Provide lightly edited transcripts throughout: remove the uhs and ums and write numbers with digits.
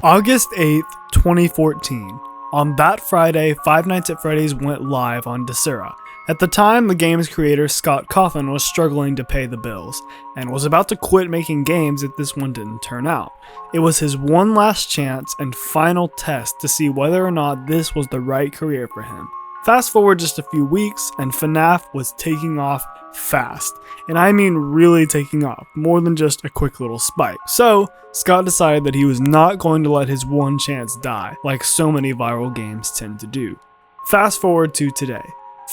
August 8th, 2014. On that Friday, Five Nights at Freddy's went live on Desura. At the time, the game's creator, Scott Cawthon, was struggling to pay the bills, and was about to quit making games if this one didn't turn out. It was his one last chance and final test to see whether or not this was the right career for him. Fast forward just a few weeks, and FNAF was taking off fast. And I mean really taking off, more than just a quick little spike. So, Scott decided that he was not going to let his one chance die, like so many viral games tend to do. Fast forward to today.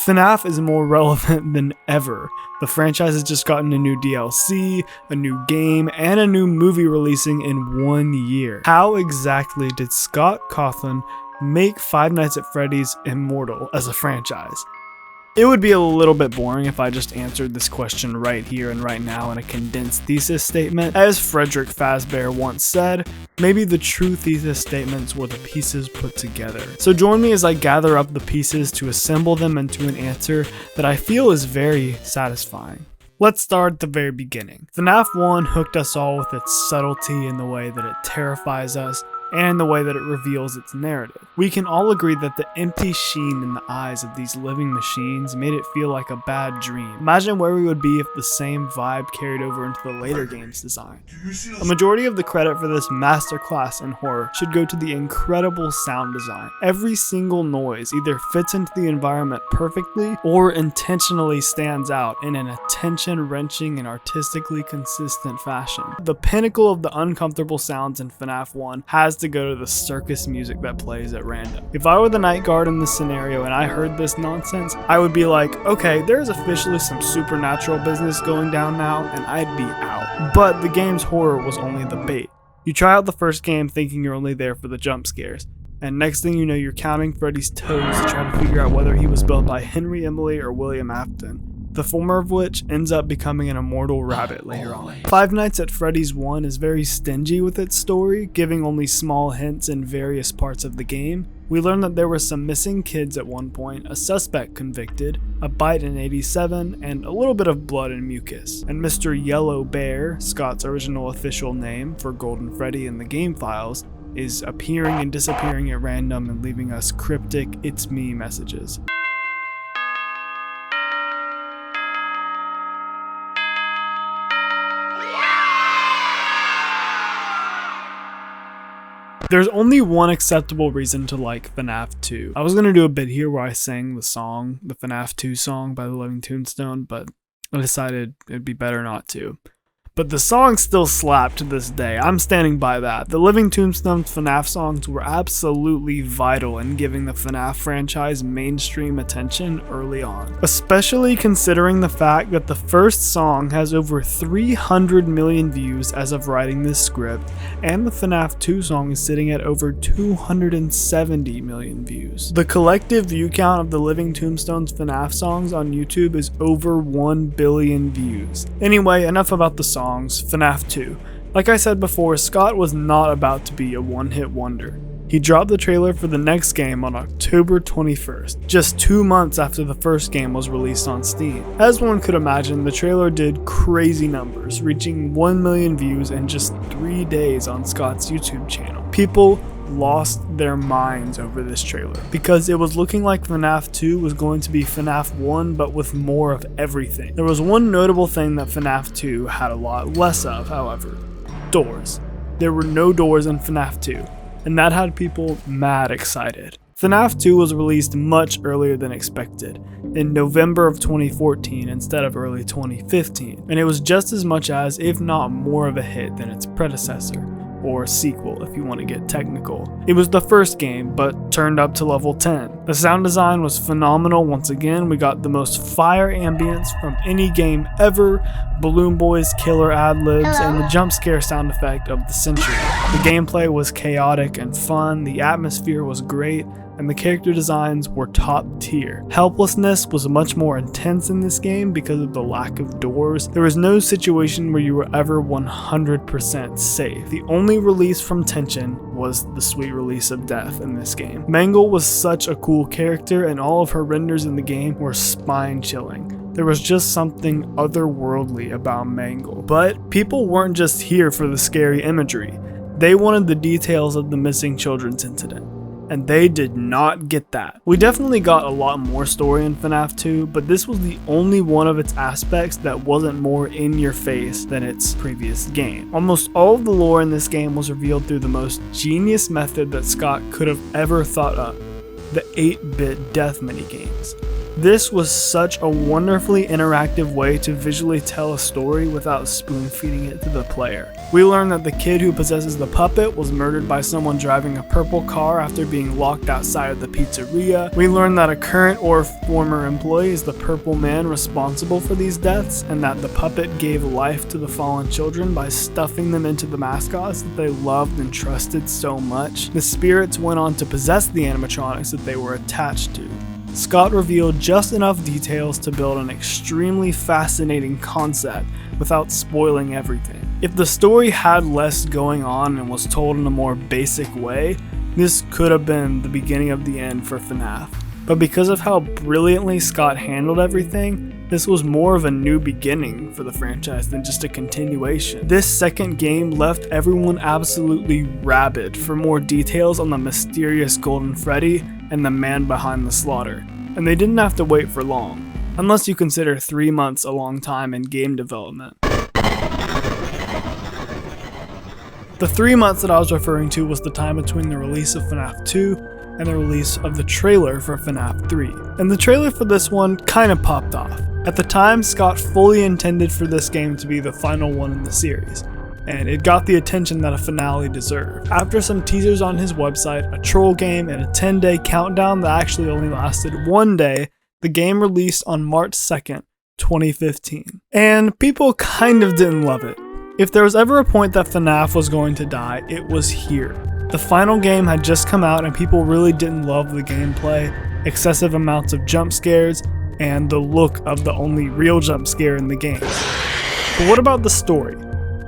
FNAF is more relevant than ever. The franchise has just gotten a new DLC, a new game, and a new movie releasing in 1 year. How exactly did Scott Cawthon make Five Nights at Freddy's immortal as a franchise? It would be a little bit boring if I just answered this question right here and right now in a condensed thesis statement. As Frederick Fazbear once said, maybe the true thesis statements were the pieces put together. So join me as I gather up the pieces to assemble them into an answer that I feel is very satisfying. Let's start at the very beginning. FNAF 1 hooked us all with its subtlety in the way that it terrifies us, and in the way that it reveals its narrative. We can all agree that the empty sheen in the eyes of these living machines made it feel like a bad dream. Imagine where we would be if the same vibe carried over into the later game's design. A majority of the credit for this masterclass in horror should go to the incredible sound design. Every single noise either fits into the environment perfectly or intentionally stands out in an attention-wrenching and artistically consistent fashion. The pinnacle of the uncomfortable sounds in FNAF 1 has to go to the circus music that plays at random. If I were the night guard in this scenario and I heard this nonsense, I would be like, okay, there's officially some supernatural business going down now, and I'd be out. But the game's horror was only the bait. You try out the first game thinking you're only there for the jump scares, and next thing you know, you're counting Freddy's toes to try to figure out whether he was built by Henry Emily or William Afton, the former of which ends up becoming an immortal rabbit later on. Five Nights at Freddy's 1 is very stingy with its story, giving only small hints in various parts of the game. We learn that there were some missing kids at one point, a suspect convicted, a bite in 87, and a little bit of blood and mucus. And Mr. Yellow Bear, Scott's original official name for Golden Freddy in the game files, is appearing and disappearing at random and leaving us cryptic "it's me" messages. There's only one acceptable reason to like FNAF 2. I was going to do a bit here where I sang the song, the FNAF 2 song by the Living Tombstone, but I decided it'd be better not to. But the song still slapped to this day. I'm standing by that. The Living Tombstone's FNAF songs were absolutely vital in giving the FNAF franchise mainstream attention early on. Especially considering the fact that the first song has over 300 million views as of writing this script, and the FNAF 2 song is sitting at over 270 million views. The collective view count of the Living Tombstone's FNAF songs on YouTube is over 1 billion views. Anyway, enough about the songs. FNAF 2. Like I said before, Scott was not about to be a one-hit wonder. He dropped the trailer for the next game on October 21st, just 2 months after the first game was released on Steam. As one could imagine, the trailer did crazy numbers, reaching 1 million views in just 3 days on Scott's YouTube channel. People lost their minds over this trailer because it was looking like FNAF 2 was going to be FNAF 1 but with more of everything. There was one notable thing that FNAF 2 had a lot less of, however: doors. There were no doors in FNAF 2, and that had people mad excited. FNAF 2 was released much earlier than expected, in November of 2014 instead of early 2015, and it was just as much as, if not more of a hit than its predecessor, or sequel if you want to get technical. It was the first game, but turned up to level 10. The sound design was phenomenal once again. We got the most fire ambience from any game ever, Balloon Boy's killer ad-libs, and the jump scare sound effect of the century. The gameplay was chaotic and fun, the atmosphere was great, and the character designs were top tier. Helplessness was much more intense in this game because of the lack of doors. There was no situation where you were ever 100% safe. The only release from tension was the sweet release of death in this game. Mangle was such a cool character, and all of her renders in the game were spine-chilling. There was just something otherworldly about Mangle. But people weren't just here for the scary imagery. They wanted the details of the missing children's incident, and they did not get that. We definitely got a lot more story in FNAF 2, but this was the only one of its aspects that wasn't more in your face than its previous game. Almost all of the lore in this game was revealed through the most genius method that Scott could have ever thought up, the 8-bit death minigames. This was such a wonderfully interactive way to visually tell a story without spoon-feeding it to the player. We learned that the kid who possesses the puppet was murdered by someone driving a purple car after being locked outside of the pizzeria. We learned that a current or former employee is the purple man responsible for these deaths, and that the puppet gave life to the fallen children by stuffing them into the mascots that they loved and trusted so much. The spirits went on to possess the animatronics that they were attached to. Scott revealed just enough details to build an extremely fascinating concept without spoiling everything. If the story had less going on and was told in a more basic way, this could have been the beginning of the end for FNAF. But because of how brilliantly Scott handled everything, this was more of a new beginning for the franchise than just a continuation. This second game left everyone absolutely rabid for more details on the mysterious Golden Freddy and the man behind the slaughter, and they didn't have to wait for long, unless you consider 3 months a long time in game development. The 3 months that I was referring to was the time between the release of FNAF 2 and the release of the trailer for FNAF 3. And the trailer for this one kinda popped off. At the time, Scott fully intended for this game to be the final one in the series, and it got the attention that a finale deserved. After some teasers on his website, a troll game, and a 10-day countdown that actually only lasted 1 day, the game released on March 2nd, 2015. And people kind of didn't love it. If there was ever a point that FNAF was going to die, it was here. The final game had just come out and people really didn't love the gameplay, excessive amounts of jump scares, and the look of the only real jump scare in the game. But what about the story?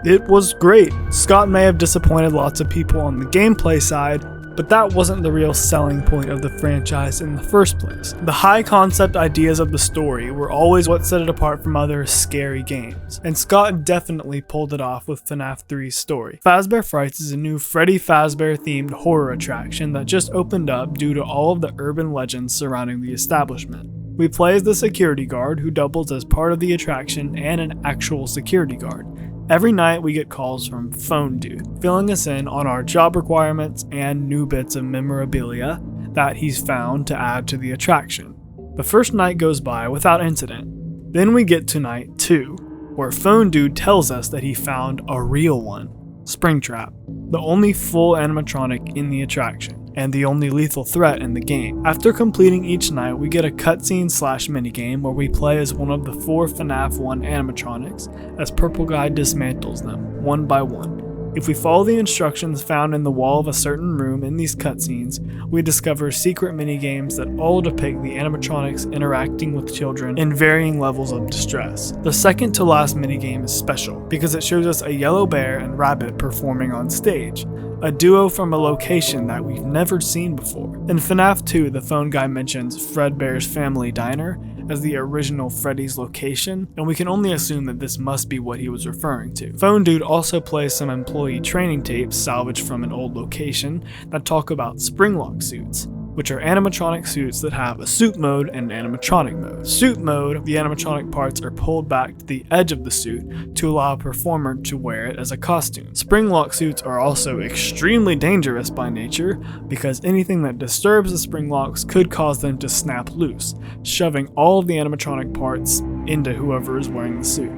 It was great. Scott may have disappointed lots of people on the gameplay side, but that wasn't the real selling point of the franchise in the first place. The high concept ideas of the story were always what set it apart from other scary games, and Scott definitely pulled it off with FNAF 3's story. Fazbear Frights is a new Freddy Fazbear themed horror attraction that just opened up due to all of the urban legends surrounding the establishment. We play as the security guard who doubles as part of the attraction and an actual security guard. Every night we get calls from Phone Dude, filling us in on our job requirements and new bits of memorabilia that he's found to add to the attraction. The first night goes by without incident. Then we get to night 2, where Phone Dude tells us that he found a real one, Spingtap, the only full animatronic in the attraction, and the only lethal threat in the game. After completing each night, we get a cutscene / minigame where we play as one of the 4 FNAF 1 animatronics as Purple Guy dismantles them, one by one. If we follow the instructions found in the wall of a certain room in these cutscenes, we discover secret minigames that all depict the animatronics interacting with children in varying levels of distress. The second to last minigame is special because it shows us a yellow bear and rabbit performing on stage, a duo from a location that we've never seen before. In FNAF 2, the phone guy mentions Fredbear's Family Diner as the original Freddy's location, and we can only assume that this must be what he was referring to. Phone Dude also plays some employee training tapes salvaged from an old location that talk about Springlock suits, which are animatronic suits that have a suit mode and an animatronic mode. Suit mode, the animatronic parts are pulled back to the edge of the suit to allow a performer to wear it as a costume. Springlock suits are also extremely dangerous by nature because anything that disturbs the spring locks could cause them to snap loose, shoving all of the animatronic parts into whoever is wearing the suit.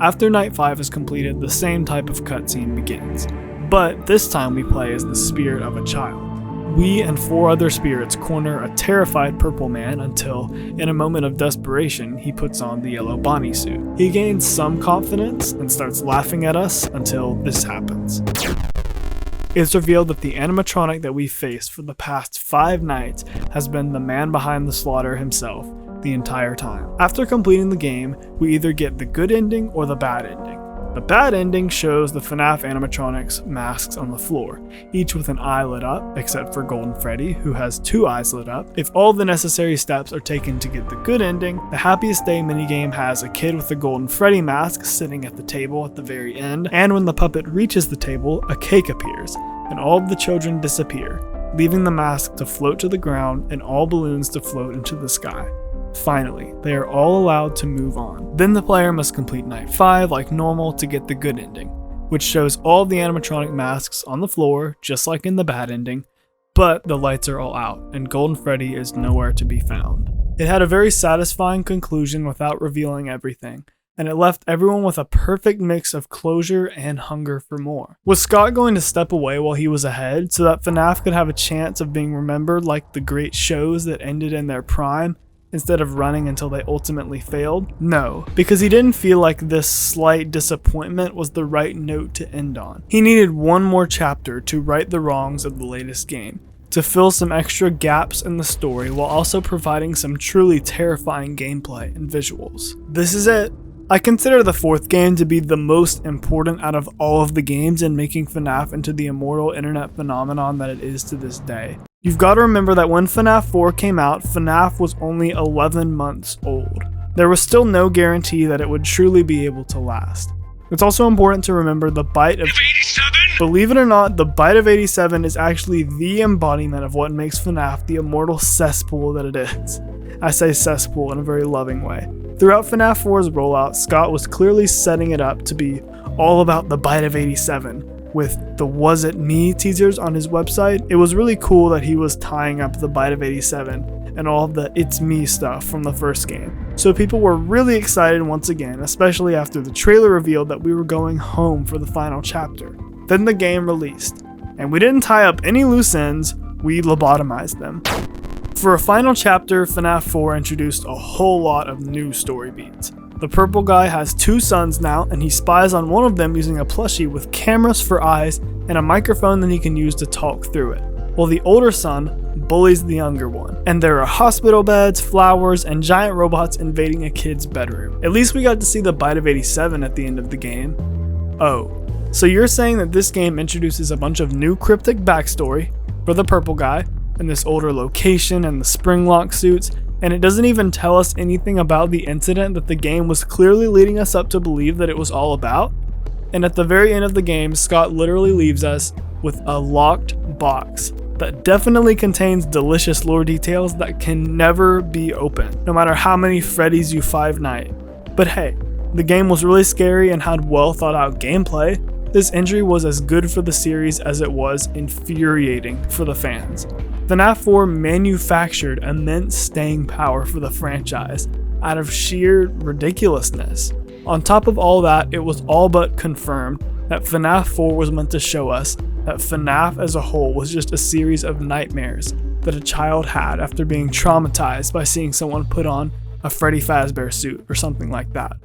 After night 5 is completed, the same type of cutscene begins, but this time we play as the spirit of a child. We and 4 other spirits corner a terrified purple man until, in a moment of desperation, he puts on the yellow Bonnie suit. He gains some confidence and starts laughing at us until this happens. It's revealed that the animatronic that we faced for the past 5 nights has been the man behind the slaughter himself the entire time. After completing the game, we either get the good ending or the bad ending. The bad ending shows the FNAF animatronics masks on the floor, each with an eye lit up, except for Golden Freddy, who has 2 eyes lit up. If all the necessary steps are taken to get the good ending, the Happiest Day minigame has a kid with a Golden Freddy mask sitting at the table at the very end, and when the puppet reaches the table, a cake appears, and all of the children disappear, leaving the mask to float to the ground and all balloons to float into the sky. Finally, they are all allowed to move on. Then the player must complete night 5 like normal to get the good ending, which shows all of the animatronic masks on the floor, just like in the bad ending, but the lights are all out, and Golden Freddy is nowhere to be found. It had a very satisfying conclusion without revealing everything, and it left everyone with a perfect mix of closure and hunger for more. Was Scott going to step away while he was ahead so that FNAF could have a chance of being remembered like the great shows that ended in their prime, instead of running until they ultimately failed? No, because he didn't feel like this slight disappointment was the right note to end on. He needed one more chapter to right the wrongs of the latest game, to fill some extra gaps in the story while also providing some truly terrifying gameplay and visuals. This is it. I consider the 4th game to be the most important out of all of the games in making FNAF into the immortal internet phenomenon that it is to this day. You've got to remember that when FNAF 4 came out, FNAF was only 11 months old. There was still no guarantee that it would truly be able to last. It's also important to remember the bite of 87. Believe it or not, the bite of 87 is actually the embodiment of what makes FNAF the immortal cesspool that it is. I say cesspool in a very loving way. Throughout FNAF 4's rollout, Scott was clearly setting it up to be all about the bite of 87. With the Was It Me teasers on his website, it was really cool that he was tying up the bite of 87 and all of the It's Me stuff from the first game. So people were really excited once again, especially after the trailer revealed that we were going home for the final chapter. Then the game released, and we didn't tie up any loose ends, we lobotomized them. For a final chapter, FNAF 4 introduced a whole lot of new story beats. The purple guy has 2 sons now, and he spies on one of them using a plushie with cameras for eyes and a microphone that he can use to talk through it, while the older son bullies the younger one. And there are hospital beds, flowers, and giant robots invading a kid's bedroom. At least we got to see the bite of 87 at the end of the game. Oh, so you're saying that this game introduces a bunch of new cryptic backstory for the purple guy, and this older location and the spring lock suits, and it doesn't even tell us anything about the incident that the game was clearly leading us up to believe that it was all about? And at the very end of the game, Scott literally leaves us with a locked box that definitely contains delicious lore details that can never be opened, no matter how many Freddys you Five Night. But hey, the game was really scary and had well thought out gameplay. This injury was as good for the series as it was infuriating for the fans. FNAF 4 manufactured immense staying power for the franchise out of sheer ridiculousness. On top of all that, it was all but confirmed that FNAF 4 was meant to show us that FNAF as a whole was just a series of nightmares that a child had after being traumatized by seeing someone put on a Freddy Fazbear suit or something like that.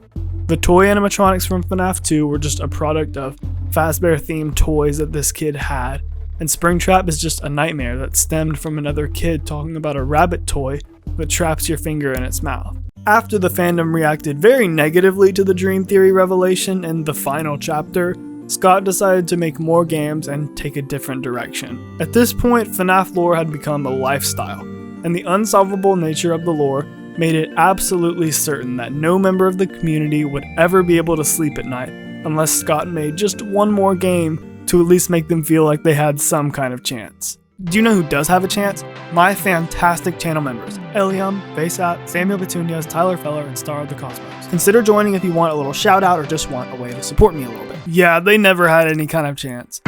The toy animatronics from FNAF 2 were just a product of Fazbear-themed toys that this kid had, and Springtrap is just a nightmare that stemmed from another kid talking about a rabbit toy that traps your finger in its mouth. After the fandom reacted very negatively to the Dream Theory revelation in the final chapter, Scott decided to make more games and take a different direction. At this point, FNAF lore had become a lifestyle, and the unsolvable nature of the lore made it absolutely certain that no member of the community would ever be able to sleep at night unless Scott made just one more game to at least make them feel like they had some kind of chance. Do you know who does have a chance? My fantastic channel members, Elium, Vaysat, Samuel Petunias, Tyler Feller, and Star of the Cosmos. Consider joining if you want a little shout out or just want a way to support me a little bit. Yeah, they never had any kind of chance.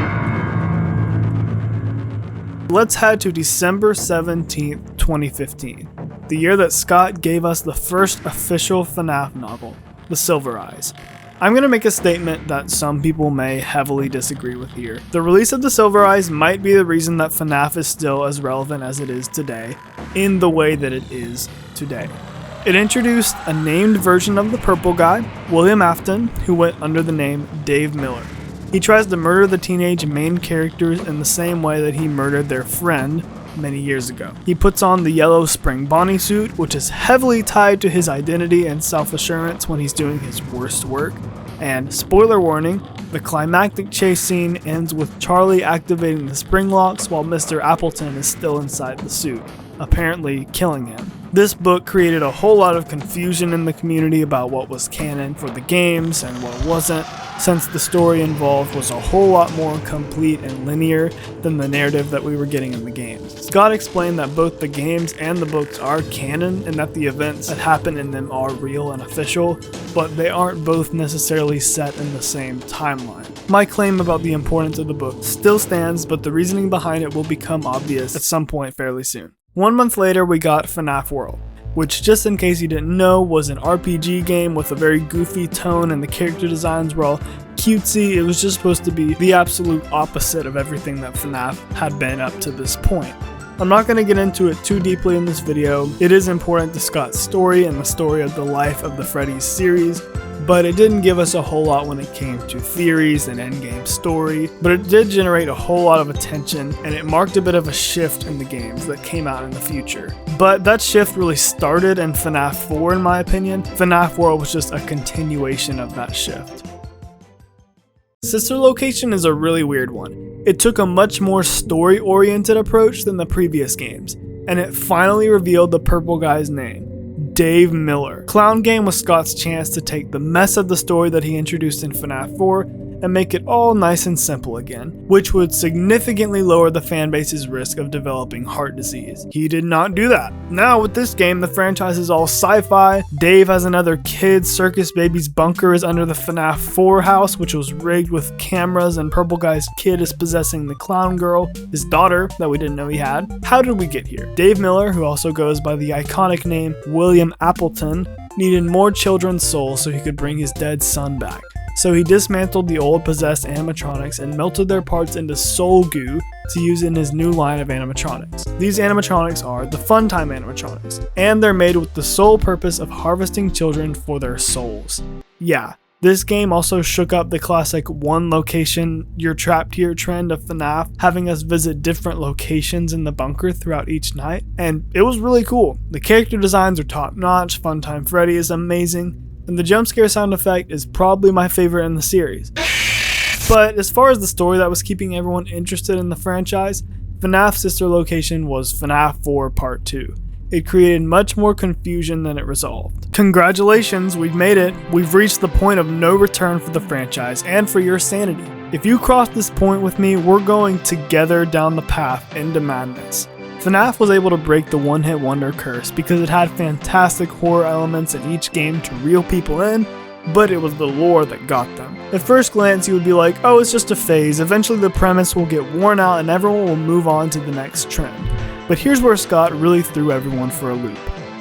Let's head to December 17th, 2015, the year that Scott gave us the first official FNAF novel, The Silver Eyes. I'm going to make a statement that some people may heavily disagree with here. The release of The Silver Eyes might be the reason that FNAF is still as relevant as it is today, in the way that it is today. It introduced a named version of the purple guy, William Afton, who went under the name Dave Miller. He tries to murder the teenage main characters in the same way that he murdered their friend many years ago. He puts on the yellow spring Bonnie suit, which is heavily tied to his identity and self-assurance when he's doing his worst work, And spoiler warning, the climactic chase scene ends with Charlie activating the spring locks while Mr. Appleton is still inside the suit, apparently killing him. This book created a whole lot of confusion in the community about what was canon for the games and what wasn't, since the story involved was a whole lot more complete and linear than the narrative that we were getting in the games. Scott explained that both the games and the books are canon and that the events that happen in them are real and official, but they aren't both necessarily set in the same timeline. My claim about the importance of the book still stands, but the reasoning behind it will become obvious at some point fairly soon. 1 month later, we got FNAF World, which, just in case you didn't know, was an RPG game with a very goofy tone and the character designs were all cutesy. It was just supposed to be the absolute opposite of everything that FNAF had been up to this point. I'm not going to get into it too deeply in this video. It is important to Scott's story and the story of the life of the Freddy series, but it didn't give us a whole lot when it came to theories and endgame story, but it did generate a whole lot of attention, and it marked a bit of a shift in the games that came out in the future. But that shift really started in FNAF 4 in my opinion. FNAF World was just a continuation of that shift. Sister Location is a really weird one. It took a much more story-oriented approach than the previous games, and it finally revealed the purple guy's name. Dave Miller. Clown Game was Scott's chance to take the mess of the story that he introduced in FNAF 4 and make it all nice and simple again, which would significantly lower the fanbase's risk of developing heart disease. He did not do that. Now with this game, the franchise is all sci-fi. Dave has another kid, Circus Baby's bunker is under the FNAF 4 house, which was rigged with cameras, and Purple Guy's kid is possessing the clown girl, his daughter, that we didn't know he had. How did we get here? Dave Miller, who also goes by the iconic name William Appleton, needed more children's souls so he could bring his dead son back. So he dismantled the old possessed animatronics and melted their parts into soul goo to use in his new line of animatronics. These animatronics are the Funtime animatronics, and they're made with the sole purpose of harvesting children for their souls. Yeah, this game also shook up the classic one location you're trapped here trend of FNAF, having us visit different locations in the bunker throughout each night, and it was really cool. The character designs are top notch, Funtime Freddy is amazing, and the jump scare sound effect is probably my favorite in the series. But as far as the story that was keeping everyone interested in the franchise, FNAF's sister location was FNAF 4 Part 2. It created much more confusion than it resolved. Congratulations, we've made it. We've reached the point of no return for the franchise and for your sanity. If you cross this point with me, we're going together down the path into madness. FNAF was able to break the one-hit wonder curse because it had fantastic horror elements in each game to reel people in, but it was the lore that got them. At first glance, you would be like, oh, it's just a phase. Eventually the premise will get worn out and everyone will move on to the next trend. But here's where Scott really threw everyone for a loop.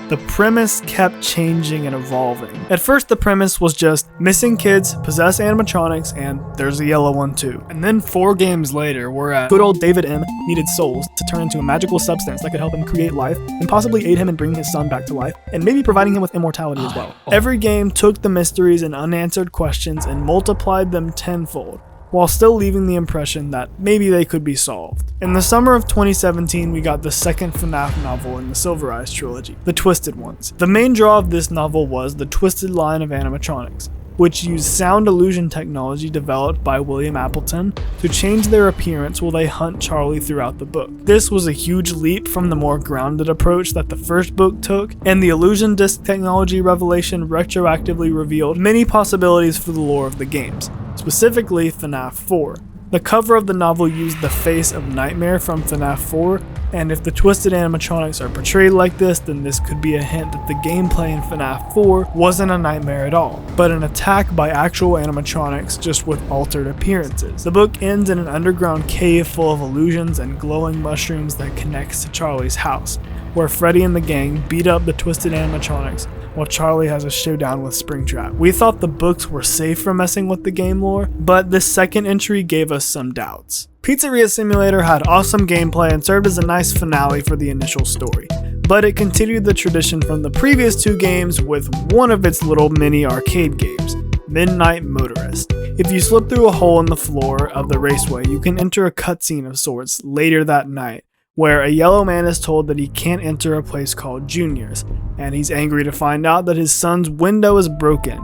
The premise kept changing and evolving. At first, the premise was just missing kids, possess animatronics, and there's a yellow one too. And then 4 games later, we're at good old David M. needed souls to turn into a magical substance that could help him create life, and possibly aid him in bringing his son back to life, and maybe providing him with immortality as well. Every game took the mysteries and unanswered questions and multiplied them tenfold, while still leaving the impression that maybe they could be solved. In the summer of 2017, we got the second FNAF novel in the Silver Eyes trilogy, The Twisted Ones. The main draw of this novel was the Twisted line of animatronics, which used sound illusion technology developed by William Appleton to change their appearance while they hunt Charlie throughout the book. This was a huge leap from the more grounded approach that the first book took, and the illusion disc technology revelation retroactively revealed many possibilities for the lore of the games, specifically FNAF 4. The cover of the novel used the face of Nightmare from FNAF 4, and if the twisted animatronics are portrayed like this, then this could be a hint that the gameplay in FNAF 4 wasn't a nightmare at all, but an attack by actual animatronics just with altered appearances. The book ends in an underground cave full of illusions and glowing mushrooms that connects to Charlie's house, where Freddy and the gang beat up the twisted animatronics while Charlie has a showdown with Spingtap. We thought the books were safe from messing with the game lore, but this second entry gave us some doubts. Pizzeria Simulator had awesome gameplay and served as a nice finale for the initial story, but it continued the tradition from the previous 2 games with one of its little mini arcade games, Midnight Motorist. If you slip through a hole in the floor of the raceway, you can enter a cutscene of sorts later that night, where a yellow man is told that he can't enter a place called Junior's, and he's angry to find out that his son's window is broken.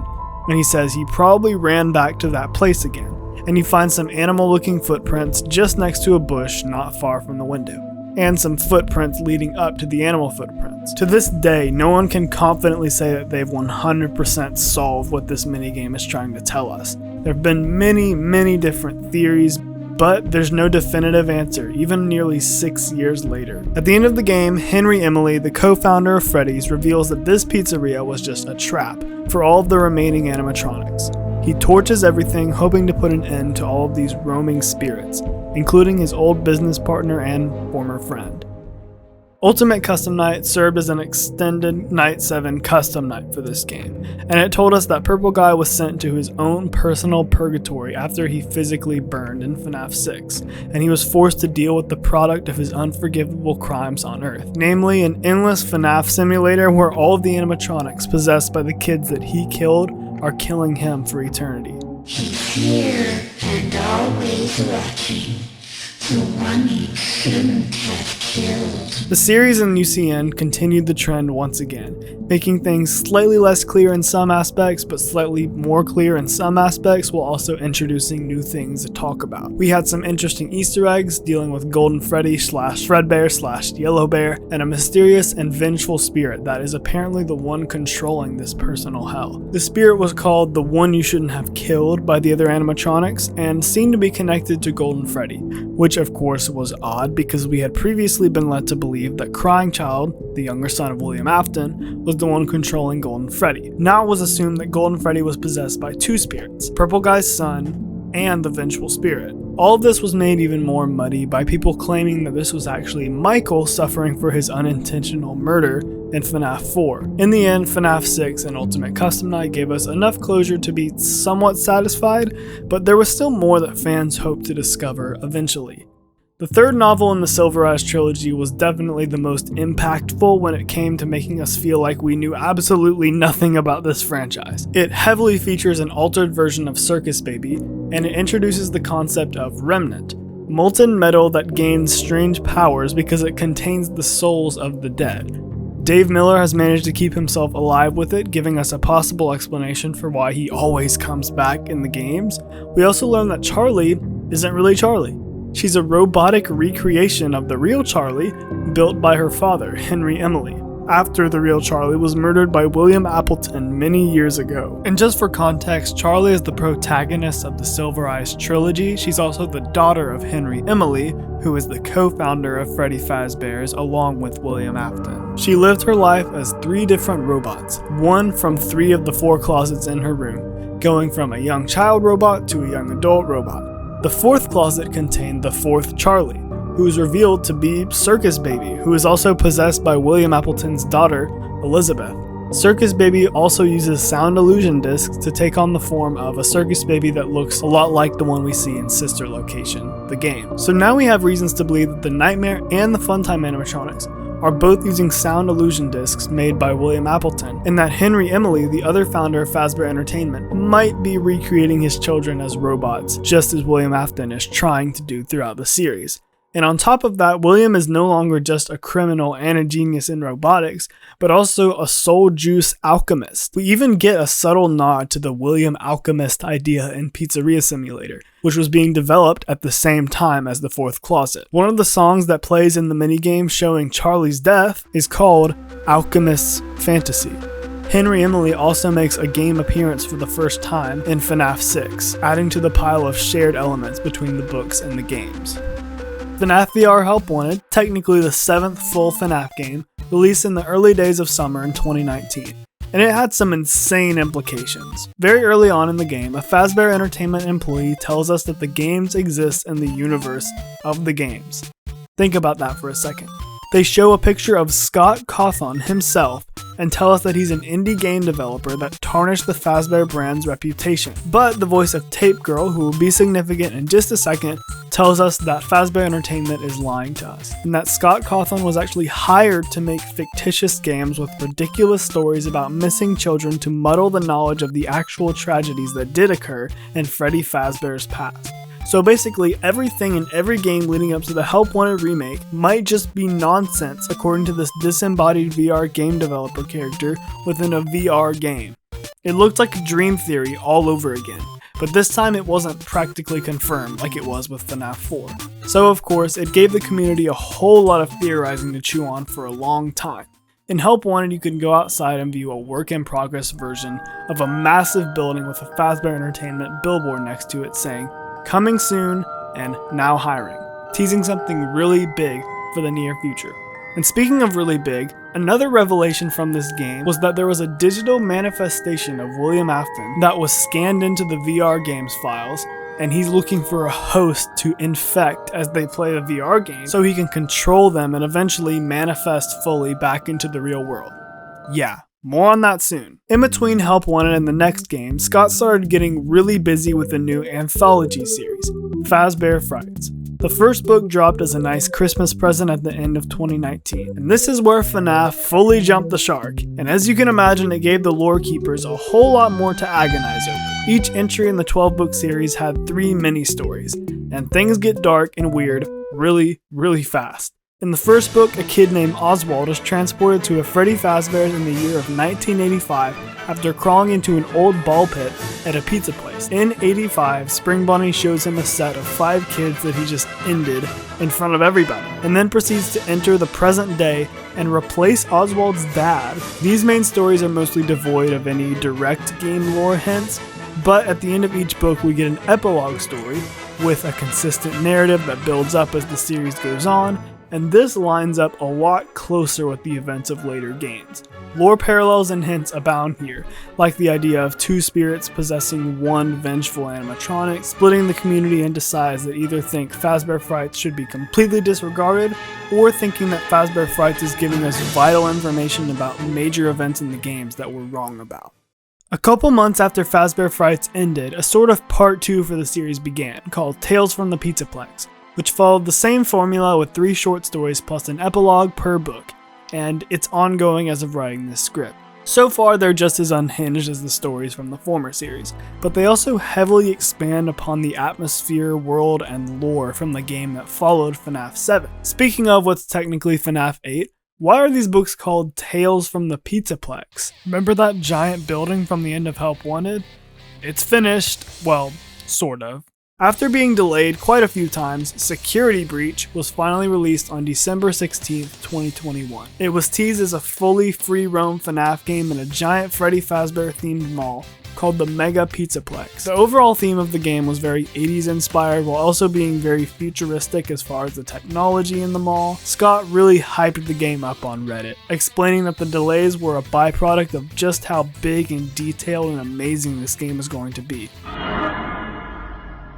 and he says he probably ran back to that place again, and he finds some animal-looking footprints just next to a bush not far from the window, and some footprints leading up to the animal footprints. To this day, no one can confidently say that they've 100% solved what this minigame is trying to tell us. There have been many different theories, but there's no definitive answer, even nearly 6 years later. At the end of the game, Henry Emily, the co-founder of Freddy's, reveals that this pizzeria was just a trap for all of the remaining animatronics. He torches everything, hoping to put an end to all of these roaming spirits, including his old business partner and former friend. Ultimate Custom Night served as an extended Night 7 custom night for this game, and it told us that Purple Guy was sent to his own personal purgatory after he physically burned in FNAF 6, and he was forced to deal with the product of his unforgivable crimes on Earth, namely an endless FNAF simulator where all of the animatronics possessed by the kids that he killed are killing him for eternity. He's here and always watching, the one he shouldn't have killed. The series in UCN continued the trend once again, making things slightly less clear in some aspects, but slightly more clear in some aspects, while also introducing new things to talk about. We had some interesting Easter eggs dealing with Golden Freddy / Fredbear / Yellow Bear, and a mysterious and vengeful spirit that is apparently the one controlling this personal hell. The spirit was called the one you shouldn't have killed by the other animatronics, and seemed to be connected to Golden Freddy, which of course was odd because we had previously been led to believe that Crying Child, the younger son of William Afton, was the one controlling Golden Freddy. Now it was assumed that Golden Freddy was possessed by two spirits, Purple Guy's son and the vengeful spirit. All of this was made even more muddy by people claiming that this was actually Michael suffering for his unintentional murder in FNAF 4. In the end, FNAF 6 and Ultimate Custom Night gave us enough closure to be somewhat satisfied, but there was still more that fans hoped to discover eventually. The third novel in the Silver Eyes trilogy was definitely the most impactful when it came to making us feel like we knew absolutely nothing about this franchise. It heavily features an altered version of Circus Baby, and it introduces the concept of Remnant, molten metal that gains strange powers because it contains the souls of the dead. Dave Miller has managed to keep himself alive with it, giving us a possible explanation for why he always comes back in the games. We also learn that Charlie isn't really Charlie. She's a robotic recreation of the real Charlie, built by her father, Henry Emily, after the real Charlie was murdered by William Appleton many years ago. And just for context, Charlie is the protagonist of the Silver Eyes trilogy. She's also the daughter of Henry Emily, who is the co-founder of Freddy Fazbear's along with William Afton. She lived her life as 3 different robots, one from 3 of the 4 closets in her room, going from a young child robot to a young adult robot. The 4th closet contained the 4th Charlie, who is revealed to be Circus Baby, who is also possessed by William Appleton's daughter, Elizabeth. Circus Baby also uses sound illusion discs to take on the form of a Circus Baby that looks a lot like the one we see in Sister Location, the game. So now we have reasons to believe that the Nightmare and the Funtime animatronics are both using sound illusion discs made by William Appleton, and that Henry Emily, the other founder of Fazbear Entertainment, might be recreating his children as robots, just as William Afton is trying to do throughout the series. And on top of that, William is no longer just a criminal and a genius in robotics, but also a soul juice alchemist. We even get a subtle nod to the William Alchemist idea in Pizzeria Simulator, which was being developed at the same time as the 4th closet. One of the songs that plays in the minigame showing Charlie's death is called Alchemist's Fantasy. Henry Emily also makes a game appearance for the first time in FNAF 6, adding to the pile of shared elements between the books and the games. FNAF VR Help Wanted, technically the 7th full FNAF game, released in the early days of summer in 2019. And it had some insane implications. Very early on in the game, a Fazbear Entertainment employee tells us that the games exist in the universe of the games. Think about that for a second. They show a picture of Scott Cawthon himself and tell us that he's an indie game developer that tarnished the Fazbear brand's reputation. But the voice of Tape Girl, who will be significant in just a second, tells us that Fazbear Entertainment is lying to us, and that Scott Cawthon was actually hired to make fictitious games with ridiculous stories about missing children to muddle the knowledge of the actual tragedies that did occur in Freddy Fazbear's past. So basically, everything in every game leading up to the Help Wanted remake might just be nonsense according to this disembodied VR game developer character within a VR game. It looked like a dream theory all over again, but this time it wasn't practically confirmed like it was with FNAF 4. So of course, it gave the community a whole lot of theorizing to chew on for a long time. In Help Wanted, you could go outside and view a work-in-progress version of a massive building with a Fazbear Entertainment billboard next to it saying, "Coming soon," and "Now hiring," teasing something really big for the near future. And speaking of really big, another revelation from this game was that there was a digital manifestation of William Afton that was scanned into the VR games files, and he's looking for a host to infect as they play the VR game so he can control them and eventually manifest fully back into the real world. Yeah, more on that soon. In between Help Wanted and the next game, Scott started getting really busy with a new anthology series, Fazbear Frights. The first book dropped as a nice Christmas present at the end of 2019, and this is where FNAF fully jumped the shark, and as you can imagine, it gave the lore keepers a whole lot more to agonize over. Each entry in the 12-book series had 3 mini-stories, and things get dark and weird really, really fast. In the first book, a kid named Oswald is transported to a Freddy Fazbear's in the year of 1985 after crawling into an old ball pit at a pizza place. In 85, Spring Bonnie shows him a set of 5 kids that he just ended in front of everybody, and then proceeds to enter the present day and replace Oswald's dad. These main stories are mostly devoid of any direct game lore hints, but at the end of each book we get an epilogue story with a consistent narrative that builds up as the series goes on, and this lines up a lot closer with the events of later games. Lore parallels and hints abound here, like the idea of 2 spirits possessing one vengeful animatronic, splitting the community into sides that either think Fazbear Frights should be completely disregarded, or thinking that Fazbear Frights is giving us vital information about major events in the games that we're wrong about. A couple months after Fazbear Frights ended, a sort of part 2 for the series began, called Tales from the Pizzaplex, which followed the same formula with 3 short stories plus an epilogue per book, and it's ongoing as of writing this script. So far, they're just as unhinged as the stories from the former series, but they also heavily expand upon the atmosphere, world, and lore from the game that followed FNAF 7. Speaking of what's technically FNAF 8, why are these books called Tales from the Pizzaplex? Remember that giant building from the end of Help Wanted? It's finished, well, sort of. After being delayed quite a few times, Security Breach was finally released on December 16, 2021. It was teased as a fully free roam FNAF game in a giant Freddy Fazbear themed mall called the Mega Pizzaplex. The overall theme of the game was very 80s inspired while also being very futuristic as far as the technology in the mall. Scott really hyped the game up on Reddit, explaining that the delays were a byproduct of just how big and detailed and amazing this game is going to be.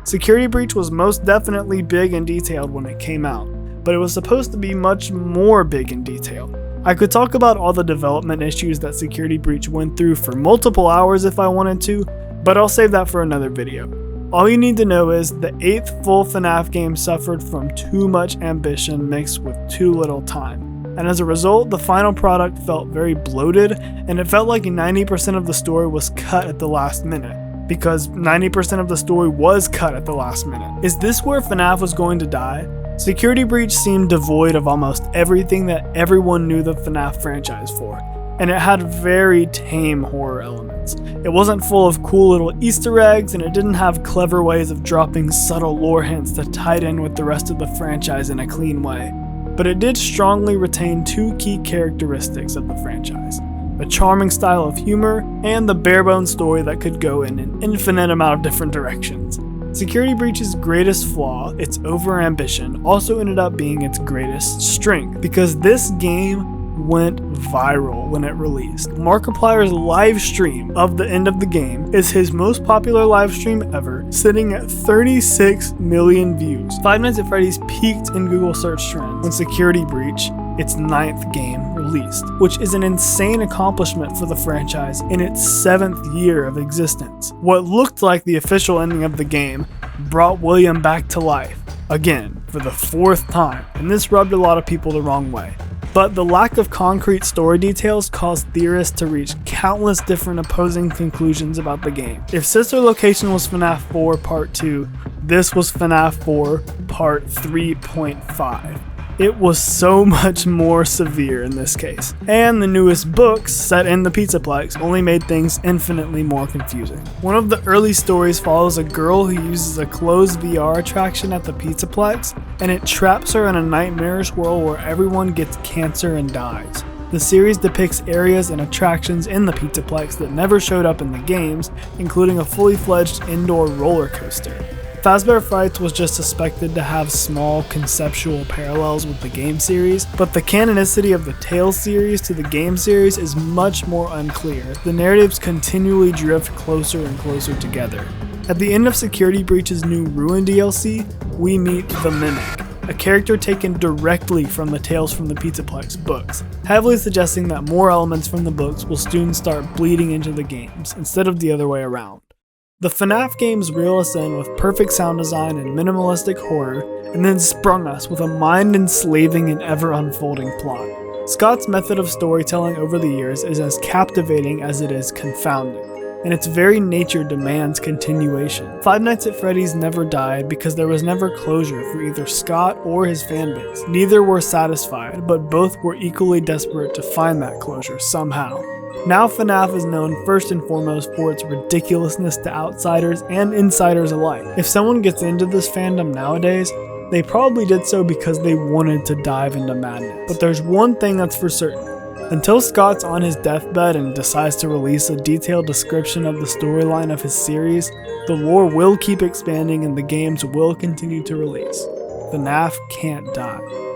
Security Breach was most definitely big and detailed when it came out, but it was supposed to be much more big and detailed. I could talk about all the development issues that Security Breach went through for multiple hours if I wanted to, but I'll save that for another video. All you need to know is the 8th full FNAF game suffered from too much ambition mixed with too little time, and as a result, the final product felt very bloated, and it felt like 90% of the story was cut at the last minute. Because 90% of the story was cut at the last minute. Is this where FNAF was going to die? Security Breach seemed devoid of almost everything that everyone knew the FNAF franchise for, and it had very tame horror elements. It wasn't full of cool little Easter eggs, and it didn't have clever ways of dropping subtle lore hints that tied in with the rest of the franchise in a clean way. But it did strongly retain 2 key characteristics of the franchise: a charming style of humor, and the bare-bones story that could go in an infinite amount of different directions. Security Breach's greatest flaw, its over-ambition, also ended up being its greatest strength, because this game went viral when it released. Markiplier's live stream of the end of the game is his most popular live stream ever, sitting at 36 million views. Five Nights at Freddy's peaked in Google search trends when Security Breach, its 9th game, released, which is an insane accomplishment for the franchise in its 7th year of existence. What looked like the official ending of the game brought William back to life, again, for the 4th time, and this rubbed a lot of people the wrong way. But the lack of concrete story details caused theorists to reach countless different opposing conclusions about the game. If Sister Location was FNAF 4 Part 2, this was FNAF 4 Part 3.5. It was so much more severe in this case. And the newest books set in the Pizzaplex only made things infinitely more confusing. One of the early stories follows a girl who uses a closed VR attraction at the Pizzaplex, and it traps her in a nightmarish world where everyone gets cancer and dies. The series depicts areas and attractions in the Pizzaplex that never showed up in the games, including a fully fledged indoor roller coaster. Fazbear Frights was just suspected to have small conceptual parallels with the game series, but the canonicity of the Tales series to the game series is much more unclear. The narratives continually drift closer and closer together. At the end of Security Breach's new Ruin DLC, we meet the Mimic, a character taken directly from the Tales from the Pizzaplex books, heavily suggesting that more elements from the books will soon start bleeding into the games, instead of the other way around. The FNAF games reel us in with perfect sound design and minimalistic horror, and then sprung us with a mind-enslaving and ever-unfolding plot. Scott's method of storytelling over the years is as captivating as it is confounding, and its very nature demands continuation. Five Nights at Freddy's never died because there was never closure for either Scott or his fanbase. Neither were satisfied, but both were equally desperate to find that closure somehow. Now FNAF is known first and foremost for its ridiculousness to outsiders and insiders alike. If someone gets into this fandom nowadays, they probably did so because they wanted to dive into madness. But there's one thing that's for certain. Until Scott's on his deathbed and decides to release a detailed description of the storyline of his series, the lore will keep expanding and the games will continue to release. FNAF can't die.